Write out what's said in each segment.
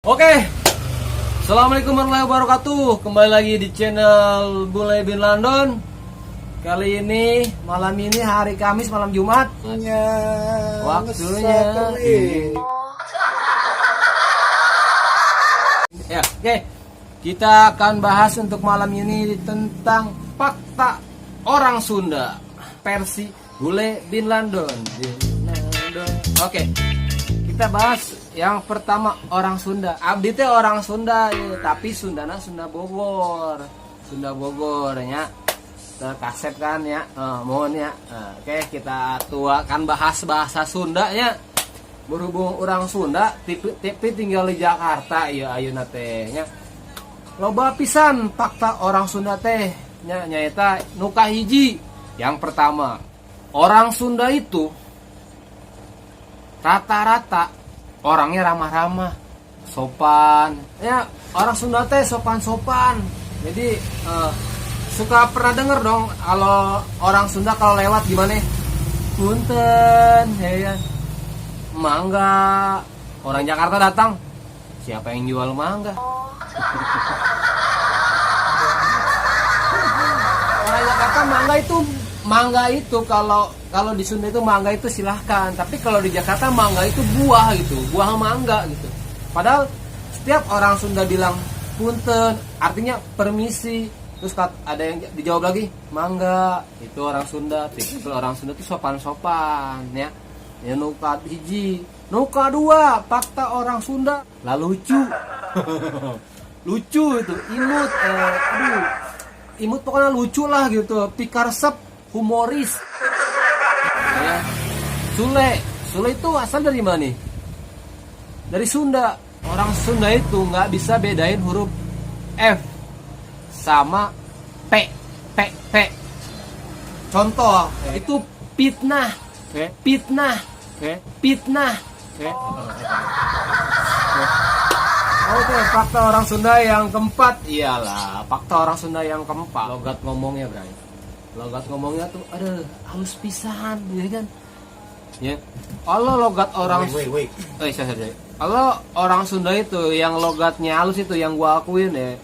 Oke, Assalamualaikum warahmatullahi wabarakatuh. Kembali lagi di channel Bule bin London. Kali ini, malam ini hari Kamis, malam Jumat. Waktunya ya, oke. Kita akan bahas untuk malam ini tentang fakta orang Sunda versi Bule bin London. Oke. Kita bahas yang pertama orang Sunda. Abdi teh orang Sunda ya, tapi Sundana Sunda Bogor. Sunda Bogor ya. Terkasep kan ya. Mohon ya. Oke, kita kan bahas bahasa Sunda ya. Berhubung orang Sunda tapi tinggal di Jakarta ya ayeuna teh nya. Loba pisan fakta orang Sunda teh nya nyaeta nu kahiji. Yang pertama, orang Sunda itu rata-rata orangnya ramah-ramah, sopan. Ya, orang Sunda teh sopan-sopan. Jadi suka pernah denger dong kalau orang Sunda kalau lewat gimana? Punten, ya. Mangga. Orang Jakarta datang, siapa yang jual mangga? Orang Jakarta mangga itu kalau di Sunda itu mangga itu silahkan, tapi kalau di Jakarta mangga itu buah gitu, buah mangga gitu. Padahal setiap orang Sunda bilang punten, artinya permisi. Terus ada yang dijawab lagi mangga, itu orang Sunda. Kalau orang Sunda itu sopan-sopan ya. Ya nuka hiji, nuka dua, fakta orang Sunda lah lucu. Lucu itu, imut, imut pokoknya lucu lah gitu, pikarsep, humoris. Ya. Sule itu asal dari mana nih? Dari Sunda. Orang Sunda itu nggak bisa bedain huruf F sama P. Contoh, itu fitnah, fitnah. Oke, fakta orang Sunda yang keempat ialah fakta orang Sunda yang keempat. Logat ngomongnya, Bray. Logat ngomongnya tuh halus pisan, ya kan? Ya. Kalau logat orang Kalau orang Sunda itu yang logatnya halus itu yang gua akuin ya.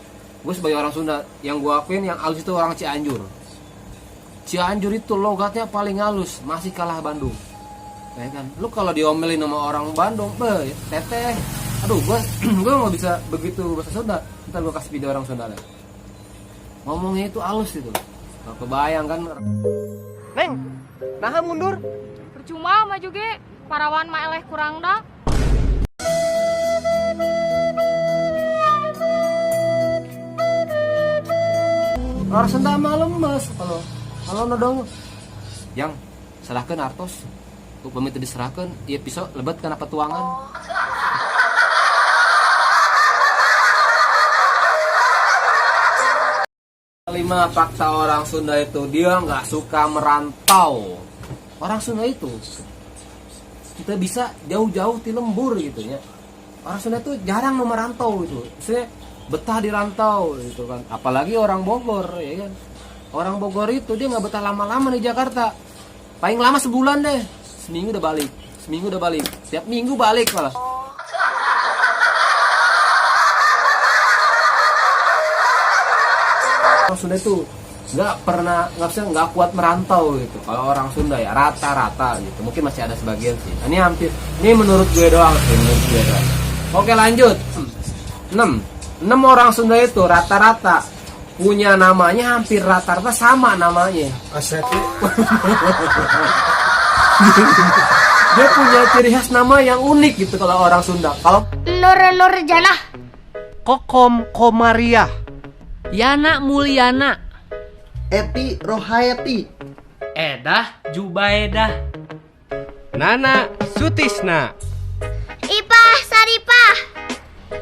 Gue sebagai orang Sunda, yang gua akuin yang halus itu orang Cianjur. Cianjur itu logatnya paling halus, masih kalah Bandung. Ya kan? Lu kalau diomelin sama orang Bandung, teteh. Aduh, gue nggak bisa begitu bahasa Sunda. Ntar gue kasih video orang Sunda deh. Ngomongnya itu halus itu. Gak kebayang kan? Neng, nah mundur. Percuma maju ge, parawan mah eleh kurang dah. Orang Sunda mah lemes kalau nodong. Yang serahkeun artos. Upami teu diserahkeun, ieu pisau lebet kana petuangan. Lima fakta orang Sunda itu, dia nggak suka merantau. Orang Sunda itu kita bisa jauh-jauh di lembur gitu ya. Orang Sunda itu jarang merantau gitu. Saya betah di rantau gitu kan. Apalagi orang Bogor ya kan. Orang Bogor itu dia nggak betah lama-lama di Jakarta. Paling lama sebulan deh. Seminggu udah balik. Setiap minggu balik malah. Orang Sunda itu nggak kuat merantau gitu. Kalau orang Sunda ya rata-rata gitu. Mungkin masih ada sebagian sih. Ini menurut gue doang sih, Oke, lanjut. 6 orang Sunda itu rata-rata punya namanya hampir rata-rata sama namanya. Asep. Dia punya ciri khas nama yang unik gitu kalau orang Sunda. Kalau Nur Janah, Kokom Komaria, Yana Mulyana, Eti Rohayati, Edah Jubaedah, Nana Sutisna, Ipah Saripah,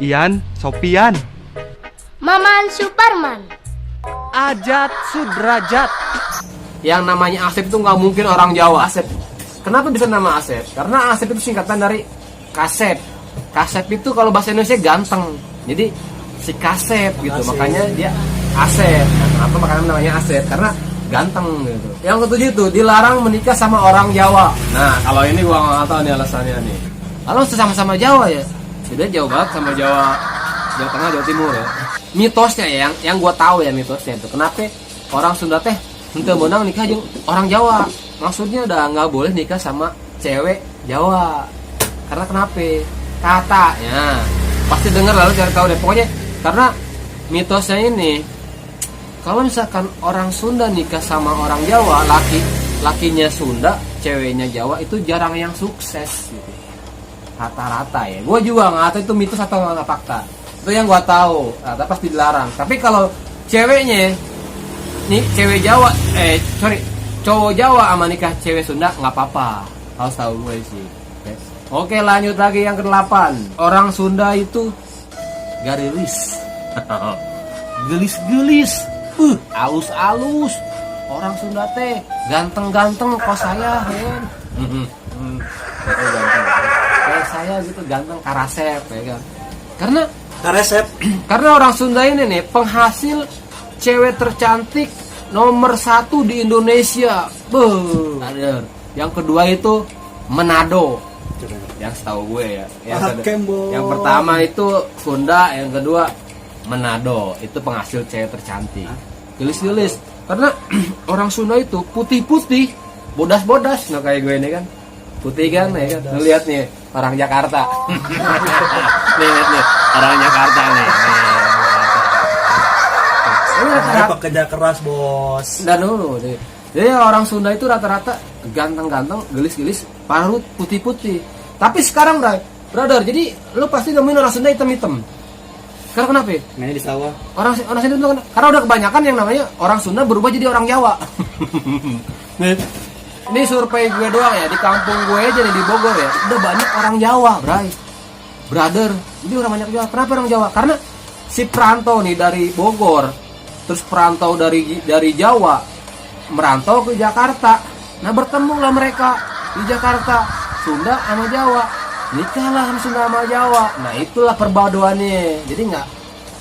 Ian Sopian, Maman Suparman, Ajat Sudrajat. yang namanya Asep itu nggak mungkin orang Jawa. Asep. Kenapa bisa nama Asep? Karena Asep itu singkatan dari Kasep. Kasep itu kalau bahasa Indonesia ganteng. Jadi si Kasep gitu. Makanya dia Asep. Kenapa makanya namanya Asep? Karena ganteng gitu. Yang ketujuh itu dilarang menikah sama orang Jawa. Nah, kalau ini gua nggak tahu nih alasannya nih. Kalau sama-sama Jawa ya, Beda Jawa Barat sama Jawa Tengah, Jawa Timur ya. Mitosnya ya, yang gue tahu ya mitosnya itu. Kenapa orang Sunda teh henteu meunang nikah jeung orang Jawa? Maksudnya udah nggak boleh nikah sama cewek Jawa. Karena kenapa? Katanya pasti dengar lalu cari tahu deh. Pokoknya karena mitosnya ini, kalau misalkan orang Sunda nikah sama orang Jawa, lakinya Sunda, ceweknya Jawa, itu jarang yang sukses gitu. Rata-rata ya. Gue juga nggak tahu itu mitos atau nggak fakta. Itu yang gue tahu. Rata pasti dilarang. Tapi kalau ceweknya nih cewek Jawa, cowok Jawa sama nikah cewek Sunda nggak apa-apa. Harus tahu gue sih. Yes. Oke, lanjut lagi yang ke-8. Orang Sunda itu garilis. Gelis-gelis. Alus-alus. Orang Sunda teh ganteng-ganteng kok saya, Hen. Ganteng. Kayak saya gitu ganteng karasep ya kan. Karena orang Sunda ini nih penghasil cewek tercantik nomor 1 di Indonesia. Bener. Yang kedua itu Manado. Yang setahu gue ya. Yang pertama itu Sunda, yang kedua Manado. Itu penghasil cewek tercantik. Gelis-gelis. Karena orang Sunda itu putih-putih, bodas-bodas, nah kayak gue ini kan. Putih kan, ya kan. Lu lihat nih orang Jakarta. Nih, lihat nih orang Jakarta nih. Pekerja keras, Bos. Dan dulu deh. Jadi orang Sunda itu rata-rata ganteng-ganteng, gelis-gelis, parut putih-putih. Tapi sekarang, brother, jadi lu pasti nemuin orang Sunda hitam-hitam. Karena kenapa? Mainnya di sawah. Orang Sunda itu karena udah kebanyakan yang namanya orang Sunda berubah jadi orang Jawa. Nih, ini survei gue doang ya, di kampung gue aja nih di Bogor ya, udah banyak orang Jawa, brother. Jadi orang banyak Jawa. Kenapa orang Jawa? Karena si perantau nih dari Bogor, terus perantau dari Jawa merantau ke Jakarta. Nah, bertemulah mereka di Jakarta, Sunda sama Jawa. Nikahlah Sunda sama Jawa. Nah, itulah perpaduannya. Jadi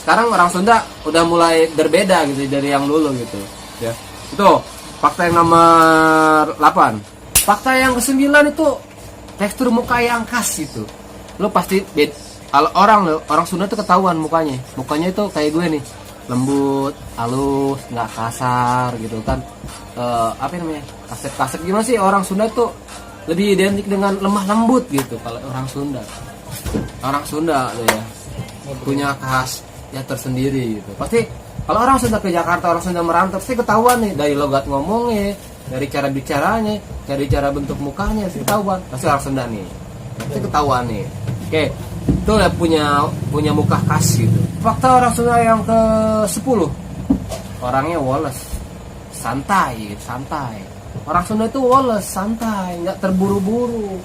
sekarang orang Sunda udah mulai berbeda gitu dari yang dulu gitu ya. Itu fakta yang nomor 8. Fakta yang ke-9 itu tekstur muka yang khas itu. Lo pasti kalau orang Sunda tuh ketahuan mukanya. Mukanya itu kayak gue nih, lembut, halus, nggak kasar gitu kan. Apa namanya? Kasep-kasep gimana sih orang Sunda tuh lebih identik dengan lemah lembut gitu kalau orang Sunda. Orang Sunda tuh ya punya khas ya tersendiri gitu. Pasti kalau orang Sunda ke Jakarta, orang Sunda merantau pasti ketahuan nih dari logat ngomongnya, dari cara bicaranya, dari cara bentuk mukanya pasti ketahuan. Pasti orang Sunda nih. Pasti ketahuan nih. Oke, itu ya punya muka khas gitu. Fakta orang Sunda yang ke-10. Orangnya woles. Santai. Orang Sunda itu woles, santai, nggak terburu-buru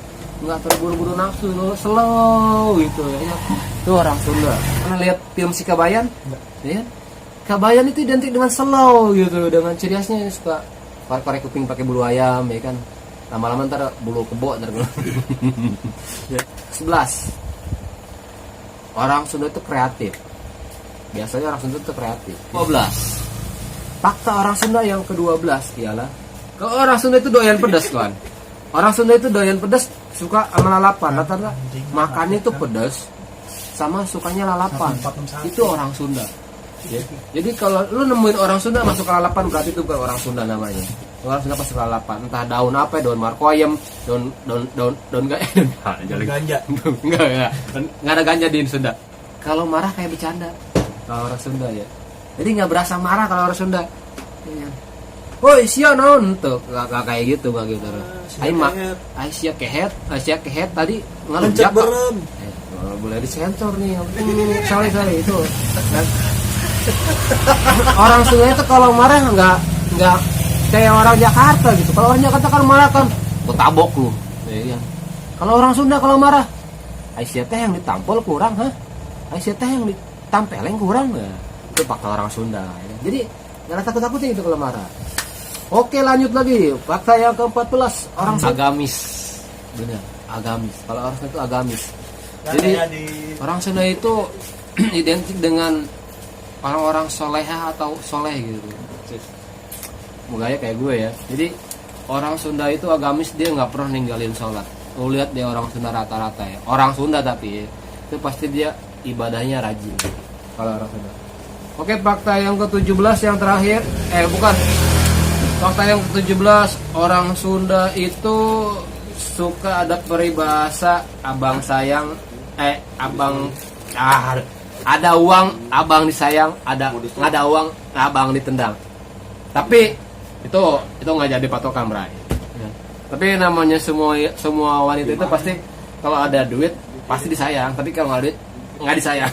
nafsu, slow gitu ya. Itu orang Sunda. Pernah lihat film si Kabayan? Ya. Kabayan itu identik dengan slow gitu, dengan ciriasnya suka korek kuping pakai bulu ayam ya kan. Lama-lama ntar bulu kebo ntar. Ya. 11. Orang Sunda itu kreatif. Biasanya orang Sunda itu kreatif. 12. Fakta orang Sunda yang ke-12 ialah kalau orang Sunda itu doyan pedas kan. Orang Sunda itu doyan pedas, suka sama lalapan. Rata-rata makannya itu pedas sama sukanya lalapan. Itu orang Sunda. Ya. Jadi kalau lu nemuin orang Sunda masuk ke lalapan berarti itu bukan orang Sunda namanya. Orang Sunda pasti lalapan. Entah daun apa, daun markoyem, daun Ganja. Enggak ada ganja di Sunda. Kalau marah kayak bercanda. Kalau orang Sunda ya. Jadi nggak berasa marah kalau orang Sunda. Ya. Woi, sia naon tuh, gak kayak gitu, gak gitu. Sia kehet tadi ngelunjak. Boleh disensor nih. Sorry itu. Orang Sunda itu kalau marah nggak kayak orang Jakarta gitu. Kalau orang Jakarta kan marah kan, tabok lu. Ya. Kalau orang Sunda kalau marah, sia teh yang ditampol kurang, sia teh yang ditampeleng kurang. Nah, itu fakta orang Sunda. Ya. Jadi nggak takut-takutin itu kalau marah. Oke, lanjut lagi. Fakta yang ke-14, orang agamis. Benar, agamis. Kalau orang Sunda itu agamis. Jadi orang Sunda itu identik dengan orang-orang solehah atau soleh gitu. Muganya kayak gue ya. Jadi orang Sunda itu agamis, dia nggak pernah ninggalin sholat. Lu lihat dia orang Sunda rata-rata ya. Orang Sunda tapi ya. itu pasti dia ibadahnya rajin kalau orang Sunda. Oke, fakta yang ke-17 yang terakhir, bukan. Fakta yang ke-17, orang Sunda itu suka ada peribahasa abang sayang, abang ada uang abang disayang, nggak ada uang abang ditendang. Tapi itu nggak jadi patokan, Bray. Ya. Tapi namanya semua wanita itu pasti kalau ada duit pasti disayang, tapi kalau nggak ada duit nggak disayang.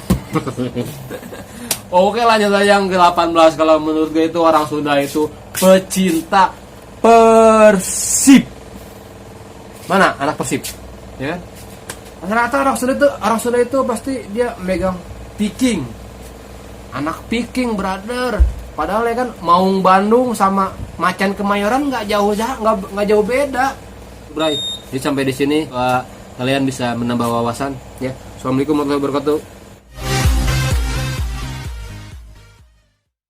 Oke, lanjut aja yang ke-18. Kalau menurut gue itu orang Sunda itu pecinta Persib. Mana anak Persib? Ya kan? Rata-rata orang Sunda itu pasti dia megang Viking. Anak Viking, brother. Padahal ya kan Maung Bandung sama Macan Kemayoran nggak jauh beda. Bray, jadi sampai di sini kalian bisa menambah wawasan ya. Assalamualaikum warahmatullahi wabarakatuh.